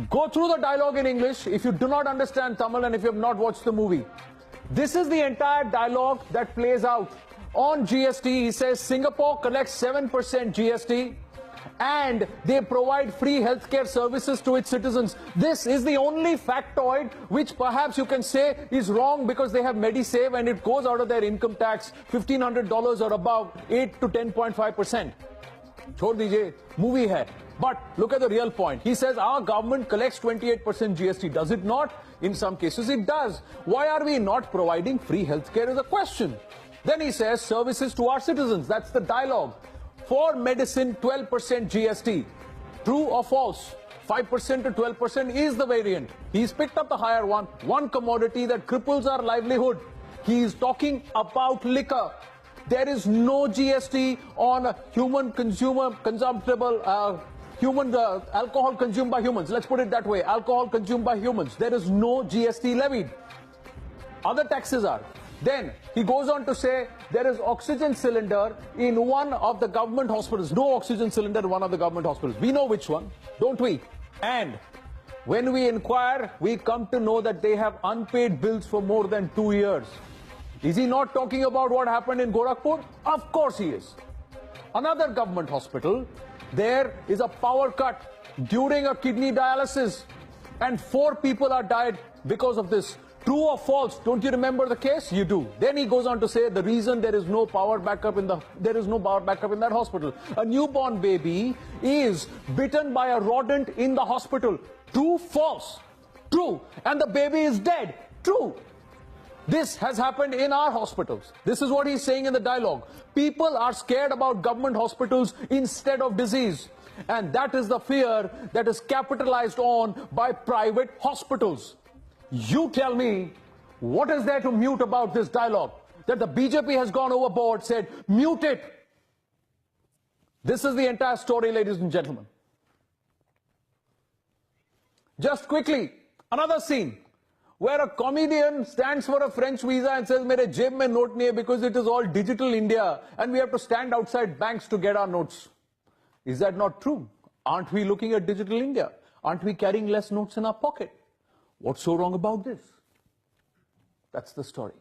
Go through the dialogue in English if you do not understand Tamil and if you have not watched the movie. This is the entire dialogue that plays out. On GST, he says Singapore collects 7% GST and they provide free healthcare services to its citizens. This is the only factoid which perhaps you can say is wrong because they have MediSave and it goes out of their income tax $1,500 or above 8 to 10.5%. छोड़ दीजिए, movie है. But look at the real point. He says our government collects 28% GST. Does it not? In some cases it does. Why are we not providing free healthcare is a question. Then he says services to our citizens. That's the dialogue. For medicine, 12% GST. True or false? 5% to 12% is the variant. He's picked up the higher one. One commodity that cripples our livelihood. He is talking about liquor. There is no GST on human alcohol consumed by humans. Let's put it that way. Alcohol consumed by humans. There is no GST levied. Other taxes are. Then he goes on to say there is oxygen cylinder in one of the government hospitals. No oxygen cylinder in one of the government hospitals. We know which one, don't we? And when we inquire, we come to know that they have unpaid bills for more than 2 years. Is he not talking about what happened in Gorakhpur? Of course he is. Another government hospital, there is a power cut during a kidney dialysis and 4 people are died because of this. True or false? Don't you remember the case? You do. Then he goes on to say the reason there is no power backup in that hospital. A newborn baby is bitten by a rodent in the hospital. True, false? True. And the baby is dead. True. This has happened in our hospitals. This is what he's saying in the dialogue. People are scared about government hospitals instead of disease. And that is the fear that is capitalized on by private hospitals. You tell me, what is there to mute about this dialogue? That the BJP has gone overboard, said, mute it. This is the entire story, ladies and gentlemen. Just quickly, another scene where a comedian stands for a French visa and says, "Mere jeb mein note nahi hai," because it is all digital India and we have to stand outside banks to get our notes. Is that not true? Aren't we looking at digital India? Aren't we carrying less notes in our pocket? What's so wrong about this? That's the story.